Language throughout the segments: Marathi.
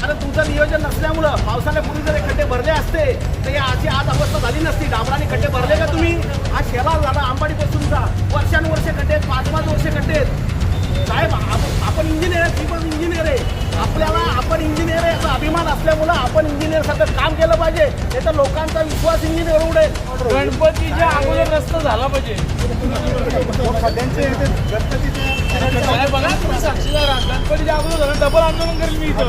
कारण तुमचं नियोजन नसल्यामुळं पावसाळ्यापूर्वी जर हे खड्डे भरले असते तर या अशी आज अवस्था झाली नसती. डांबराने खड्डे भरले का तुम्ही? हा शेलार झाला आंबाडीपासूनचा, वर्षानुवर्षे खड्डे आहेत, 5-5 वर्षे खड्डे आहेत. साहेब आपण इंजिनियर आहे, ती पण इंजिनियर आहे. आपल्याला आपण इंजिनियर आहे याचा अभिमान असल्यामुळं आपण इंजिनियर सारखं काम केलं पाहिजे. नाही तर लोकांचा विश्वास इंजिनियर उडेल. गणपतीच्या अगोदर रस्ता झाला पाहिजे. साहेब बघा तुम्ही साक्षीदार आहात. गणपतीच्या अगोदर झालं डबल आंदोलन करेल मी इथं.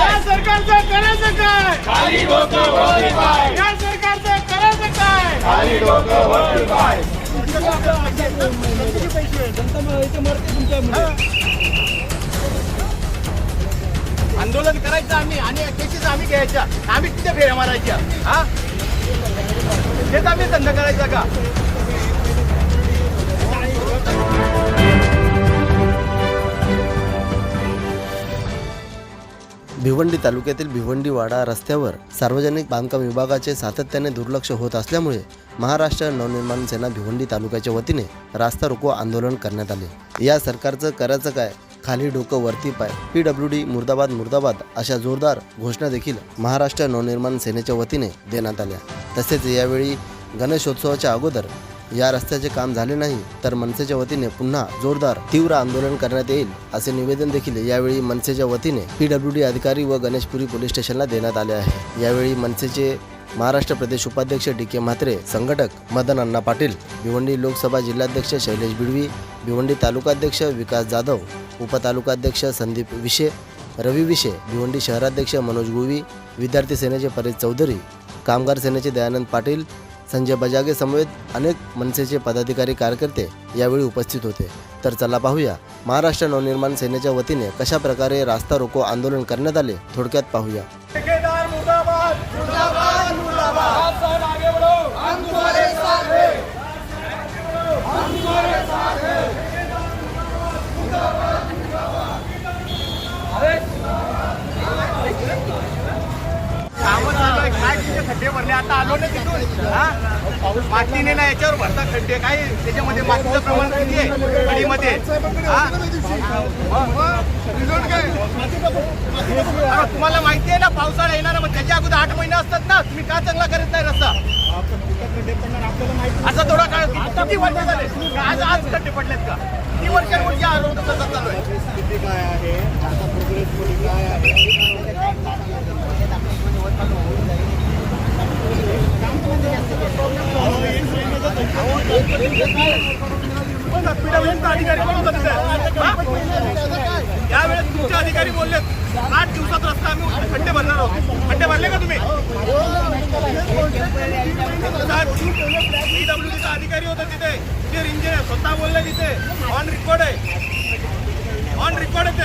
या सरकारचं करायचं काय? खाली डोकं वरती पाय, या सरकारचं करायचं काय? खाली डोकं वरती पाय. आंदोलन करायचं आम्ही आणि केसेस आम्ही घ्यायच्या. आम्ही किती फेऱ्या मारायच्या? हा तेच आम्ही धंदा करायचा का? भिवंडी तालुक्यातील भिवंडी-वाडा रस्त्यावर सार्वजनिक बांधकाम विभागाचे सातत्याने दुर्लक्ष होत असल्यामुळे महाराष्ट्र नवनिर्माण सेना भिवंडी तालुक्याच्या वतीने रास्ता रोको आंदोलन करण्यात आले. या सरकारचं करायचं काय? खाली डोकं वरती पाय, PWD मुर्दाबाद मुर्दाबाद अशा जोरदार घोषणा देखील महाराष्ट्र नवनिर्माण सेनेच्या वतीने देण्यात आल्या. तसेच यावेळी गणेशोत्सवाच्या अगोदर या रस्त्याचे काम झाले नाही तर मनसेच्या वतीने पुन्हा जोरदार तीव्र आंदोलन करण्यात येईल असे निवेदन देखील यावेळी मनसेच्या वतीने PWD अधिकारी व गणेशपुरी पोलीस स्टेशनला देण्यात आले आहे. यावेळी मनसेचे महाराष्ट्र प्रदेश उपाध्यक्ष DK म्हात्रे, संघटक मदन अण्णा पाटील, भिवंडी लोकसभा जिल्हाध्यक्ष शैलेश बिडवी, भिवंडी तालुकाध्यक्ष विकास जाधव, उपतालुकाध्यक्ष संदीप विशे, रवी विशे, भिवंडी शहराध्यक्ष मनोज गुळवी, विद्यार्थी सेनेचे परेश चौधरी, कामगार सेनेचे दयानंद पाटील, संजय बजागे समेत अनेक मनसेचे पदाधिकारी कार्यकर्ते यावेळी उपस्थित होते. तर चला पाहूया महाराष्ट्र नवनिर्माण सेनेच्या वतीने कशा प्रकारे रास्ता रोको आंदोलन करण्यात आले. थोडक्यात पाहूया. ठेकेदार मुर्दाबाद, मुर्दाबाद, मुर्दाबाद. साहब आगे बढ़ो, हम तुम्हारे साथ हैं, हम तुम्हारे साथ हैं. कामं चालू आहे. काय तिथे खड्डे भरले? आता आलो ना तिथून. हा मातीने ना याच्यावर भरता खड्डे. काय त्याच्यामध्ये मातीचं प्रमाण किती आहे गाडीमध्ये? तुम्हाला माहिती आहे ना पावसाळा येणार, मग त्याच्या अगोदर 8 महिने असतात ना. तुम्ही का चांगला करत नाही रस्ता? असं थोडा काळ किती वर्ष झाले? आज आज खड्डे पडलेत का? किती वर्षांवरची आरोप तसा चालू आहे? स्थिती काय आहे आता? प्रोग्रेस काय आहे? अधिकारी कोण होता यावेळेस? तुमचे अधिकारी बोलले 8 दिवसात रस्ता आम्ही खड्डे भरणार आहोत. खड्डे भरले का तुम्ही? PWDचा अधिकारी होता तिथे, इंजिनियर स्वतः बोलले तिथे. ऑन रेकॉर्ड आहे, ऑन रेकॉर्ड आहे ते.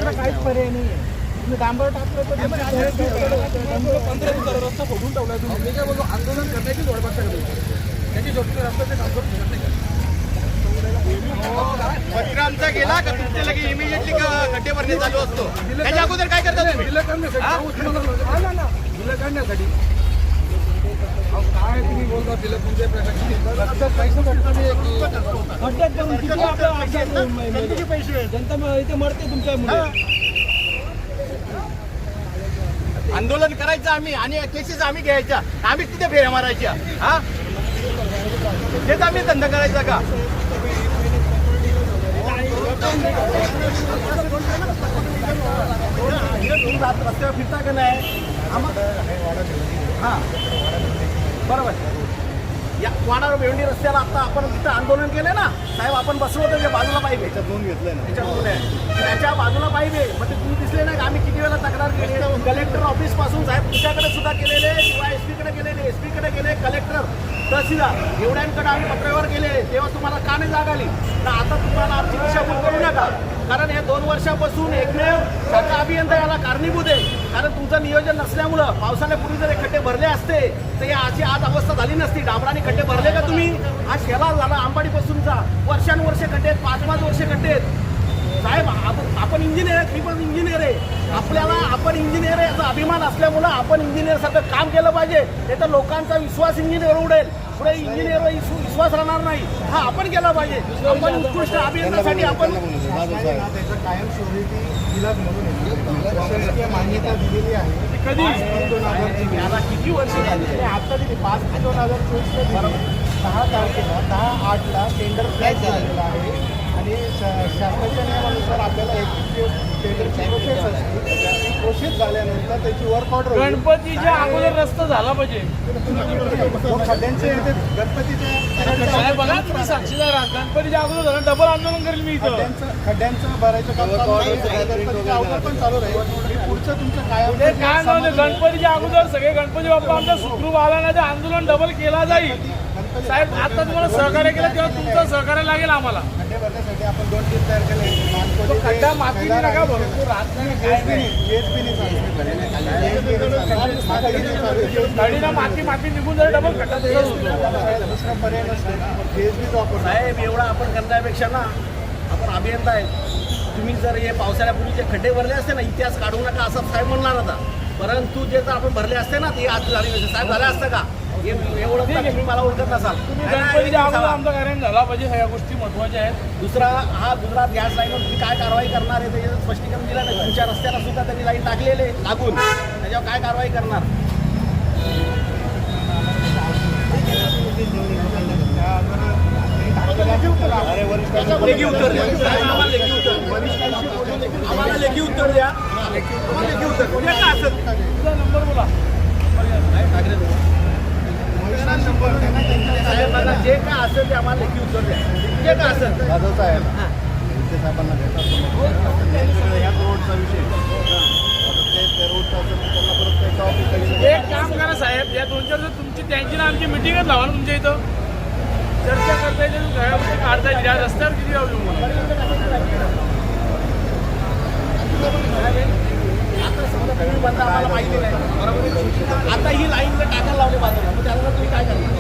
काहीच पर्याय नाही आहे. तुम्ही डांबर टाकलं तर 15 दिवसाला रस्ता फोडून ठेवला. तुम्ही काय बोलतो आंदोलन करण्याची जोड बघता त्याची जोडणी रस्त्याचे काम करू शकत नाही. पत्र आमचा गेला का तुमच्या लगे इमिजिएटली खड्डे भरणे चालू असतो? त्याच्या अगोदर काय करता तुम्ही? बिलं काढण्यासाठी काय तुम्ही बोलता? बिलं तुमच्या पैसे जनता इथे मरते तुमच्यामुळे. आंदोलन करायचं आम्ही आणि केसेस आम्ही घ्यायच्या. आम्ही किती फेऱ्या मारायच्या? हा तेच आम्ही धंदा करायचा का? रस्त्यावर फिरता का नाही? हा बरोबर. या वाडा भिवंडी रस्त्याला आता आपण तिथं आंदोलन केले ना साहेब. आपण बसलो होतो त्या बाजूला पाहिजे, त्याच्यात नोंद घेतलं ना, त्याच्या बाजूला पाहिजे. मग ते तुम्ही दिसले नाही का? आम्ही किती वेळा तक्रार केली. कलेक्टर ऑफिस पासून साहेब तुमच्याकडे सुद्धा केलेले, किंवा SP कडे गेलेले, SP कडे गेले, कलेक्टर, तहसीलदार एवढ्यांकडे आम्ही पत्रव्यवहार केले. तेव्हा तुम्हाला का नाही जाग आली? तर आता तुम्हाला आमची दिशाभूल करू नका. कारण हे 2 वर्षापासून एकमेव शाखा अभियंता याला कारणीभूत आहे. कारण तुमचं नियोजन नसल्यामुळं पावसाळ्यापूर्वी जर हे खड्डे भरले असते तर या अशी आज अवस्था झाली नसती. डांबराने खड्डे भरले का तुम्ही? हा शेलार झाला आंबाडीपासूनचा, वर्षानुवर्षे खड्डे आहेत, 5-5 वर्षे खड्डे आहेत. साहेब आपण इंजिनियर आहे, मी पण इंजिनियर आहे. आपल्याला आपण इंजिनियर आहे याचा अभिमान असल्यामुळं आपण इंजिनियर सारखं काम केलं पाहिजे. नाही तर लोकांचा विश्वास इंजिनियर उडेल, पुढे इंजिनियर विश्वास राहणार नाही. हा आपण केला पाहिजे. आपण उत्कृष्ट अभियंत्यासाठी आपण त्याचं कायमस्वरूपी इलाज म्हणून शासकीय मान्यता दिलेली आहे. कधी 2000 याला किती वर्ष झाली? आता दिली 5/2024 10 तारखेला 10/8ला टेंडर फ्लॅट झालेला आहे आणि शासनाच्या नियमानुसार आपल्याला एक टेंडरची प्रोसेस असते. ती प्रोसेस झाल्यानंतर त्याची वर्क ऑर्डर गणपतीच्या अगोदर रस्ता झाला पाहिजे. खड्ड्यांचे गणपतीच्या बघा तुम्ही साक्षीदार आहात. गणपतीच्या अगोदर झालं डबल आंदोलन करेल मी इथं. खड्ड्यांचं भरायचं काम चालू आहे. गणपतीच्या अगोदर पण चालू राहील. पुढचं तुमचं काय ते काय नव्हतं, गणपतीच्या अगोदर सगळे गणपती बाप्पा आमचा सुखरूप आला नाही तर आंदोलन डबल केला जाईल. साहेब आता तुम्हाला सहकार्य केलं तेव्हा तुमचं सहकार्य लागेल आम्हाला. खड्डे भरण्यासाठी आपण 2 टीम तयार केले. तो खड्डा मातीने नका भरपूर राहत नाही काय नाही. गाडीला माती निघून जर डबल खड्डा तसंच होतो. दुसरा पर्याय नसतो. साहेब एवढा आपण करण्यापेक्षा ना आपण अभियंता आहे. तुम्ही जर हे पावसाळ्यापूर्वीचे खड्डे भरले असते ना, इतिहास काढू नका असं साहेब म्हणणार होता. परंतु जे जर आपण भरले असते ना ते आज झाले नसते. साहेब झाले असतं का? हे एवढं तुम्ही मला ओळखत नसाल. तुम्ही गणपतीच्या अगोदर आमचा कार्य झाला पाहिजे. ह्या गोष्टी महत्वाच्या आहेत. दुसरा हा गुजरात गॅस लाईनवर तुम्ही काय कारवाई करणार आहे त्याचं स्पष्टीकरण दिलं नाही. तुमच्या रस्त्याला सुद्धा त्यांनी लाईन टाकलेले लागून, त्याच्यावर काय कारवाई करणार? लेखी उत्तर द्या. साहेब, आम्हाला लेखी उत्तर द्या. आम्हाला लेखी उत्तर द्या. लेखी उत्तर द्या का असं तुझा नंबर बोला. साहेबांना जे काय असेल ते आम्हाला लेखी उत्तर द्या. जे काय असेल जाधव साहेब साहेबांना ह्या रोडचा विषय त्या रोडचा असेल तर त्यांना परत त्याचा ऑफिस एक काम करा साहेब, या 2-4 दिवस तुमची त्यांची ना आमची मिटिंगच लावा ना तुमच्या इथं. चर्चा करता येईल, सगळ्या गोष्टी काढता येईल. या रस्त्यावर किती अवलंबून आता समजा तुम्ही बंद आम्हाला माहिती नाही, बरोबर. आता ही लाईन जर टाकायला लावली बाजूला, मग त्याला तुम्ही काय करणार?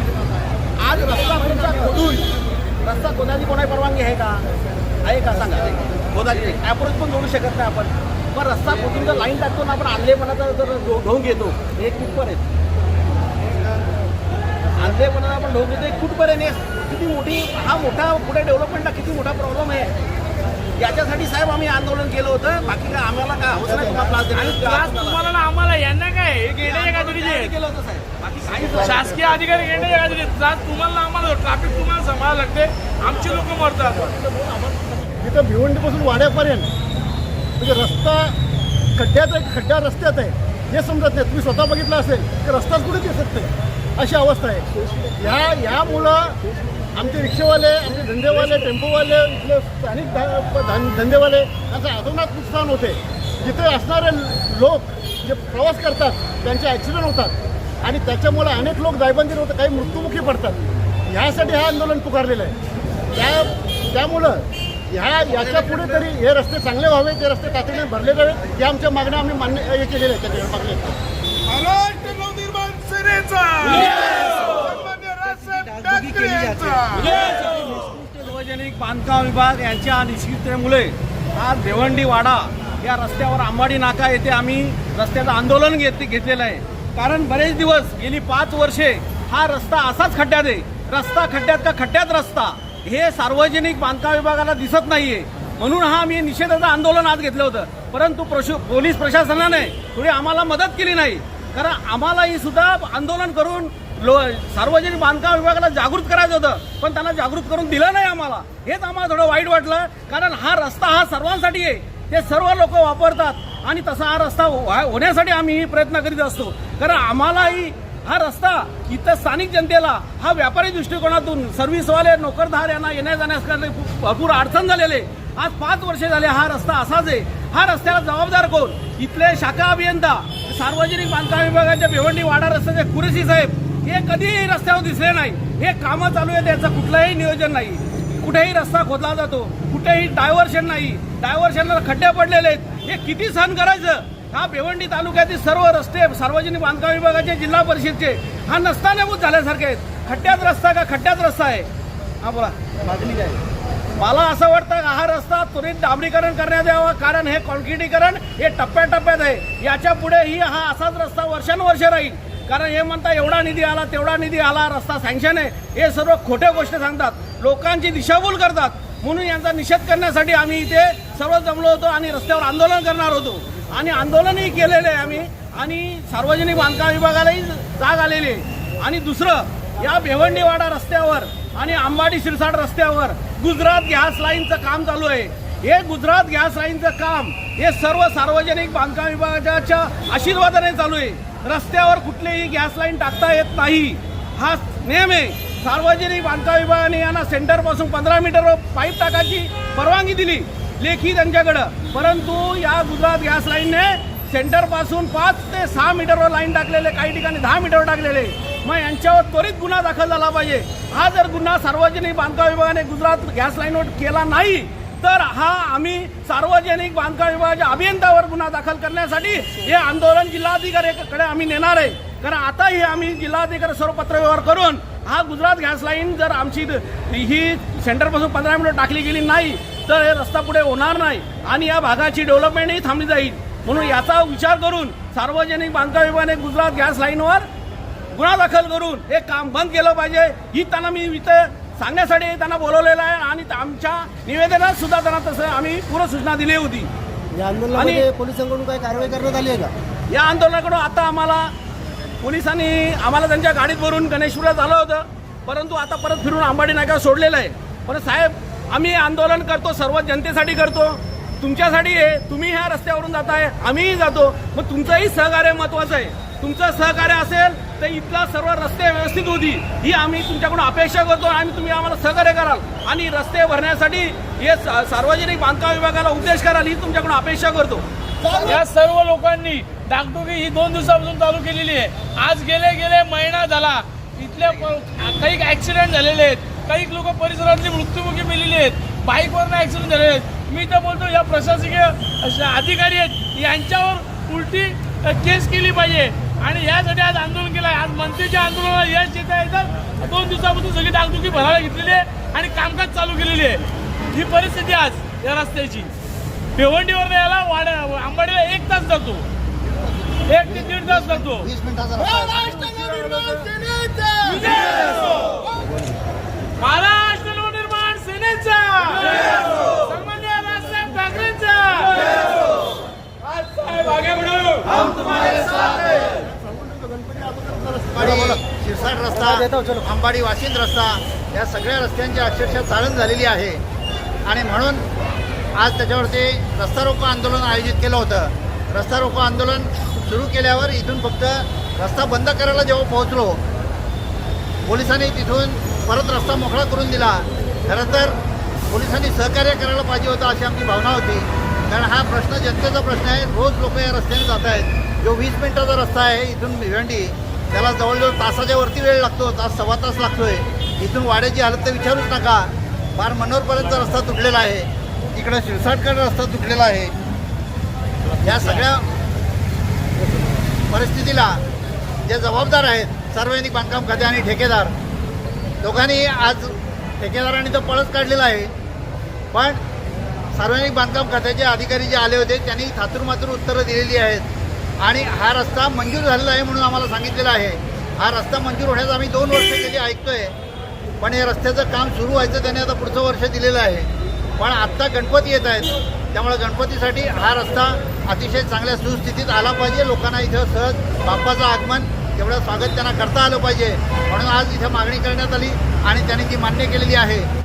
आज रस्ता तुमचा खोदून रस्ता खोदायची कोणाची परवानगी आहे का? आहे का सांगा? खोदायची ॲप्रोच पण जोडू शकत नाही आपण. मग रस्ता खोदून जर लाईन टाकतो ना आपण आणलेपणाचा जर ढोंग घेतो, एक कुठपर्यंत आणलेपणाचा आपण ढोंग घेतो, एक कुठपर्यंत किती मोठी हा मोठा पुढे डेव्हलपमेंटला किती मोठा प्रॉब्लेम आहे. याच्यासाठी साहेब आम्ही आंदोलन केलं होतं. बाकी काय आम्हाला काय हवं नाही तुम्हाला त्रास आणि त्रास तुम्हाला ना आम्हाला यांना काय गेंड्याच्या गाजरीचे केलं होतं साहेब. बाकी काही शासकीय अधिकारी गेंड्याच्या गाजरी त्रास तुम्हाला ना आम्हाला ट्रॅफिक तुम्हाला सांभाळायला लागते. आमची लोक मरतात. इथं भिवंडीपासून वाड्यापर्यंत म्हणजे रस्ता खड्डा रस्त्यात आहे हे समजत नाही. तुम्ही स्वतः बघितलं असेल की रस्ताच कुठे दिसत नाही अशी अवस्था आहे. ह्यामुळं आमचे रिक्षावाले, आमचे धंदेवाले, टेम्पोवाले, इथले स्थानिक धंदेवाले यांचं अतोनात नुकसान होते. जिथे असणारे लोक जे प्रवास करतात त्यांचे ॲक्सिडेंट होतात आणि त्याच्यामुळे अनेक लोक दायबंदीर होतात, काही मृत्युमुखी पडतात. ह्यासाठी हे आंदोलन पुकारलेलं आहे. त्यामुळं याच्या पुढे तरी हे रस्ते चांगले व्हावे, ते रस्ते तातडीने भरले जावे, या आमच्या मागण्या आम्ही मान्य हे केलेल्या आहेत. त्याच्या मागण्या सार्वजनिक बांधकाम विभाग यांच्या निष्क्रियतेमुळे आज भिवंडी वाडा या रस्त्यावर अंबाडी नाका येथे आम्ही रस्त्याचं आंदोलन घेतलेलं आहे. कारण बरेच दिवस गेली 5 वर्षे हा रस्ता असाच खड्ड्यात आहे. रस्ता खड्ड्यात का खड्ड्यात रस्ता हे सार्वजनिक बांधकाम विभागाला दिसत नाहीये. म्हणून हा आम्ही निषेधाचं आंदोलन आज घेतलं होतं. परंतु पोलीस प्रशासनाने थोडी आम्हाला मदत केली नाही. कारण आम्हालाही सुद्धा आंदोलन करून सार्वजनिक बांधकाम विभागाला जागृत करायचं होतं, पण त्यांना जागृत करून दिलं नाही आम्हाला. हेच आम्हाला थोडं वाईट वाटलं. कारण हा रस्ता हा सर्वांसाठी आहे, ते सर्व लोक वापरतात आणि तसा हा रस्ता होण्यासाठी आम्ही प्रयत्न करीत असतो. कारण आम्हालाही हा रस्ता इथं स्थानिक जनतेला हा व्यापारी दृष्टिकोनातून सर्व्हिसवाले नोकरदार यांना येण्या जाण्यास भरपूर अडचण झालेले. आज 5 वर्षे झाले हा रस्ता असाच आहे. हा रस्त्याला जबाबदार कोण? इथले शाखा अभियंता, सार्वजनिक बांधकाम विभागाच्या भिवंडी वाडा रस्त्याचे कुरेशी साहेब हे कधीही रस्त्यावर दिसले नाही. हे कामं चालू आहे, त्याचं कुठलंही नियोजन नाही. कुठेही रस्ता खोदला जातो, कुठेही डायव्हर्शन नाही, डायव्हर्शनला खड्डे पडलेले आहेत. हे किती सहन करायचं? हा भिवंडी तालुक्यातील सर्व रस्ते सार्वजनिक बांधकाम विभागाचे, जिल्हा परिषदचे हा नसतानाभूत झाल्यासारखे आहेत. खड्ड्यात रस्ता का खड्ड्यात रस्ता आहे? हा बोला, मागणी काय? मला असं वाटतं हा रस्ता त्वरित डांबरीकरण करण्यात यावं, कारण हे कॉन्क्रिटीकरण हे टप्प्याटप्प्यात आहे. याच्या पुढेही हा असाच रस्ता वर्षानुवर्ष राहील. कारण हे म्हणता एवढा निधी आला तेवढा निधी आला, रस्ता सँक्शन आहे, हे सर्व खोट्या गोष्टी सांगतात, लोकांची दिशाभूल करतात. म्हणून यांचा निषेध करण्यासाठी आम्ही इथे सर्व जमलो होतो आणि रस्त्यावर आंदोलन करणार होतो आणि आंदोलनही केलेले आहे आम्ही आणि सार्वजनिक बांधकाम विभागालाही जाग आलेली आहे. आणि दुसरं, या भिवंडीवाडा रस्त्यावर आणि अंबाडी शिरसाट रस्त्यावर गुजरात गॅस लाईनचं काम चालू आहे. हे गुजरात गॅस लाईनचं काम हे सर्व सार्वजनिक बांधकाम विभागाच्या आशीर्वादाने चालू आहे. रस्त्यावर कुठलीही गॅस लाईन टाकता येत नाही, हा नियम आहे. सार्वजनिक बांधकाम विभागाने यांना सेंटरपासून 15 मीटरवर पाईप टाकायची परवानगी दिली लेखी त्यांच्याकडं, परंतु या गुजरात गॅस लाईनने सेंटरपासून 5 ते 6 मीटरवर लाईन टाकलेले, काही ठिकाणी 10 मीटरवर टाकलेले. मग यांच्यावर त्वरित गुन्हा दाखल झाला पाहिजे. हा जर गुन्हा सार्वजनिक बांधकाम विभागाने गुजरात गॅस लाईनवर केला नाही तर हा आम्ही सार्वजनिक बांधकाम विभागाच्या अभियंत्यावर गुन्हा दाखल करण्यासाठी हे आंदोलन जिल्हाधिकाऱ्याकडे आम्ही नेणार आहे. कारण आताही आम्ही जिल्हाधिकारी सर्व पत्रव्यवहार करून हा गुजरात गॅस लाईन जर आमची ही सेंटरपासून 15 मीटर टाकली गेली नाही तर हे रस्ता पुढे होणार नाही आणि या भागाची डेव्हलपमेंटही थांबली जाईल. म्हणून याचा विचार करून सार्वजनिक बांधकाम विभागाने गुजरात गॅस लाईनवर गुन्हा दाखल करून हे काम बंद केलं पाहिजे. ही त्यांना मी इथं सांगण्यासाठी त्यांना बोलवलेलं आहे आणि आमच्या निवेदनात सुद्धा त्यांना तसं आम्ही पूर्ण सूचना दिली होती. या आंदोलनामध्ये पोलिसांकडून काही कारवाई करण्यात आली आहे का? या आंदोलनाकडून आता पोलिसांनी आम्हाला त्यांच्या गाडीत भरून गणेशपुरात झालं होतं, परंतु आता परत फिरून अंबाडी नाक्यावर सोडलेलं आहे. पण साहेब, आम्ही आंदोलन करतो सर्व जनतेसाठी करतो, तुमच्यासाठी आहे. तुम्ही ह्या रस्त्यावरून जाताय, आम्हीही जातो. मग तुमचंही सहकार्य महत्वाचं आहे. तुमचं सहकार्य असेल तर इथला सर्व रस्ते व्यवस्थित होतील ही आम्ही तुमच्याकडून अपेक्षा करतो आणि तुम्ही आम्हाला सहकार्य कराल आणि रस्ते भरण्यासाठी हे सार्वजनिक बांधकाम विभागाला उद्देश कराल ही तुमच्याकडून अपेक्षा करतो. या सर्व लोकांनी डागडुगी ही 2 दिवसापासून चालू केलेली आहे. आज गेले महिना झाला, इथल्या काही ऍक्सिडेंट झालेले आहेत, काही लोक परिसरातली मृत्युमुखी मेलेली आहेत, बाईकवरनं ऍक्सिडेंट झालेले आहेत. मी तर बोलतो या प्रशासकीय अधिकारी आहेत यांच्यावर उलटी केस केली पाहिजे आणि यासाठी आज आंदोलन केलं आहे. आज मंत्रीच्या आंदोलनाला यश येत आहे तर 2 दिवसापासून सगळी डागडुगी भरायला घेतलेली आहे आणि कामकाज चालू केलेली आहे. ही परिस्थिती आज या रस्त्याची. भिवंडीवर यायला अंबाडीला 1 तास लागतो, 1 ते 1.5 तास लागतो. 20 मिनिटाचा महाराष्ट्र नवनिर्माण सेनेचा, सन्माननीय राजसाहेब ठाकरेंचा. आज साहेब आगे बढो, हम तुम्हारे साथ हैं. शिरसाट रस्ता, अंबाडी वाशिंद रस्ता, या सगळ्या रस्त्यांची अक्षरशः चाळण झालेली आहे आणि म्हणून आज त्याच्यावरती रस्ता रोको आंदोलन आयोजित केलं होतं. रस्ता रोको आंदोलन सुरू केल्यावर इथून फक्त रस्ता बंद करायला जेव्हा पोहोचलो, पोलिसांनी तिथून परत रस्ता मोकळा करून दिला. खरं तर पोलिसांनी सहकार्य करायला पाहिजे होतं अशी आमची भावना होती, कारण हा प्रश्न जनतेचा प्रश्न आहे. रोज लोक या रस्त्याने जात आहेत. जो 20 मिनिटाचा रस्ता आहे इथून भिवंडी, त्याला जवळजवळ तासाच्या वरती वेळ लागतो, तास सव्वा तास लागतोय. इथून वाड्याची हालत तर विचारूच नका, फार मनोरपर्यंत रस्ता तुटलेला आहे, इकडं शिरसाटकडे रस्ता तुटलेला आहे. या सगळ्या परिस्थितीला जे जबाबदार आहेत सार्वजनिक बांधकाम खाते आणि ठेकेदार, दोघांनी आज ठेकेदारांनी तर पळच काढलेला आहे, पण सार्वजनिक बांधकाम खात्याचे अधिकारी जे आले होते त्यांनी थातूरमातूर उत्तरं दिलेली आहेत आणि हा रस्ता मंजूर झालेला आहे म्हणून आम्हाला सांगितलेलं आहे. हा रस्ता मंजूर होण्याचं आम्ही 2 वर्ष गेली ऐकतोय, पण या रस्त्याचं काम सुरू व्हायचं त्याने आता पुढचं वर्ष दिलेलं आहे. पण आत्ता गणपती येत आहेत, त्यामुळे गणपतीसाठी हा रस्ता अतिशय चांगल्या सुस्थितीत आला पाहिजे. लोकांना इथं सहज बाप्पाचं आगमन तेवढं स्वागत त्यांना करता आलं पाहिजे, म्हणून आज इथं मागणी करण्यात आली आणि त्यांनी ती मान्य केलेली आहे.